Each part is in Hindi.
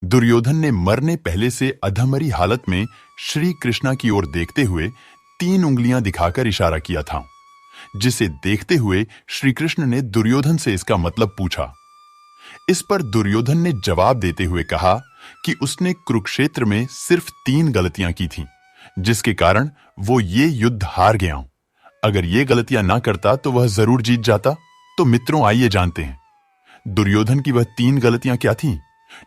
दुर्योधन ने मरने पहले से अधमरी हालत में श्री कृष्णा की ओर देखते हुए 3 उंगलियां दिखाकर इशारा किया था, जिसे देखते हुए श्री कृष्ण ने दुर्योधन से इसका मतलब पूछा। इस पर दुर्योधन ने जवाब देते हुए कहा कि उसने कुरुक्षेत्र में सिर्फ 3 गलतियां की थीं, जिसके कारण वो ये युद्ध हार गया। अगर ये गलतियां ना करता तो वह जरूर जीत जाता। तो मित्रों, आइए जानते हैं दुर्योधन की वह 3 गलतियां क्या थीं,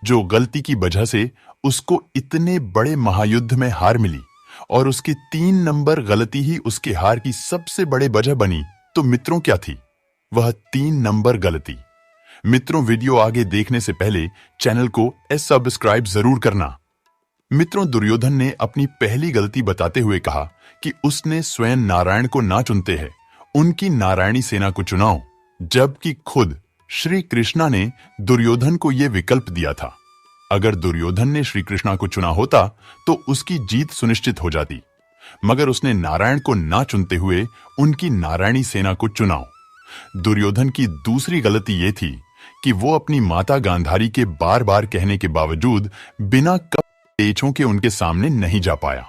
जो गलती की वजह से उसको इतने बड़े महायुद्ध में हार मिली, और उसकी 3 नंबर गलती ही उसके हार की सबसे बड़े वजह बनी। तो मित्रों, क्या थी वह 3 नंबर गलती? मित्रों, वीडियो आगे देखने से पहले चैनल को सब्सक्राइब जरूर करना। मित्रों, दुर्योधन ने अपनी पहली गलती बताते हुए कहा कि उसने स्वयं नारायण को ना चुनते हैं, उनकी नारायणी सेना को चुनाओ, जबकि खुद श्री कृष्णा ने दुर्योधन को यह विकल्प दिया था। अगर दुर्योधन ने श्री कृष्णा को चुना होता तो उसकी जीत सुनिश्चित हो जाती, मगर उसने नारायण को ना चुनते हुए उनकी नारायणी सेना को चुनाओ। दुर्योधन की दूसरी गलती यह थी कि वो अपनी माता गांधारी के बार बार कहने के बावजूद बिना पेचों के उनके सामने नहीं जा पाया।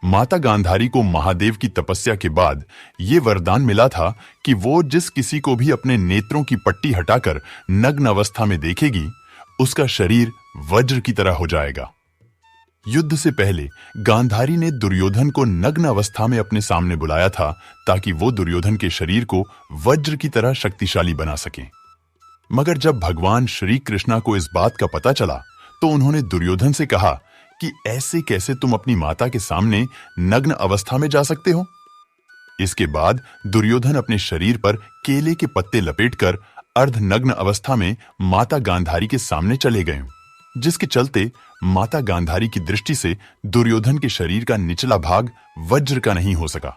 माता गांधारी को महादेव की तपस्या के बाद यह वरदान मिला था कि वो जिस किसी को भी अपने नेत्रों की पट्टी हटाकर नग्न अवस्था में देखेगी, उसका शरीर वज्र की तरह हो जाएगा। युद्ध से पहले गांधारी ने दुर्योधन को नग्न अवस्था में अपने सामने बुलाया था, ताकि वो दुर्योधन के शरीर को वज्र की तरह शक्तिशाली बना सके। मगर जब भगवान श्री कृष्णा को इस बात का पता चला तो उन्होंने दुर्योधन से कहा कि ऐसे कैसे तुम अपनी माता के सामने नग्न अवस्था में जा सकते हो। इसके बाद दुर्योधन अपने शरीर पर केले के पत्ते लपेटकर अर्धनग्न अवस्था में माता गांधारी के सामने चले गए, जिसके चलते माता गांधारी की दृष्टि से दुर्योधन के शरीर का निचला भाग वज्र का नहीं हो सका।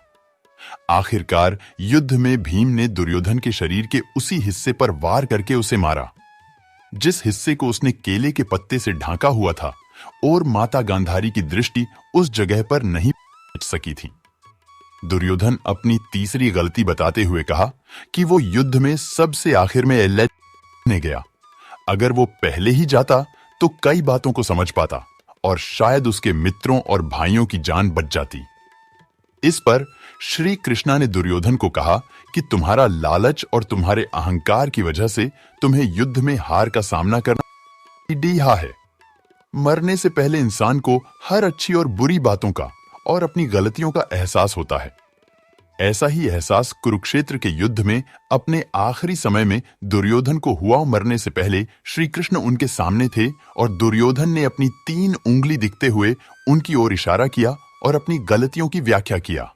आखिरकार युद्ध में भीम ने दुर्योधन के शरीर के उसी हिस्से पर वार करके उसे मारा, जिस हिस्से को उसने केले के पत्ते से ढांका हुआ था, और माता गांधारी की दृष्टि उस जगह पर नहीं पहुंच सकी थी। दुर्योधन अपनी तीसरी गलती बताते हुए कहा कि वो युद्ध में सबसे आखिर में लड़ने गया। अगर वो पहले ही जाता तो कई बातों को समझ पाता और शायद उसके मित्रों और भाइयों की जान बच जाती। इस पर श्री कृष्णा ने दुर्योधन को कहा कि तुम्हारा लालच और तुम्हारे अहंकार की वजह से तुम्हें युद्ध में हार का सामना करना डीहा है। मरने से पहले इंसान को हर अच्छी और बुरी बातों का और अपनी गलतियों का एहसास होता है। ऐसा ही एहसास कुरुक्षेत्र के युद्ध में अपने आखिरी समय में दुर्योधन को हुआ। मरने से पहले श्री कृष्ण उनके सामने थे और दुर्योधन ने अपनी 3 उंगली दिखते हुए उनकी ओर इशारा किया और अपनी गलतियों की व्याख्या किया।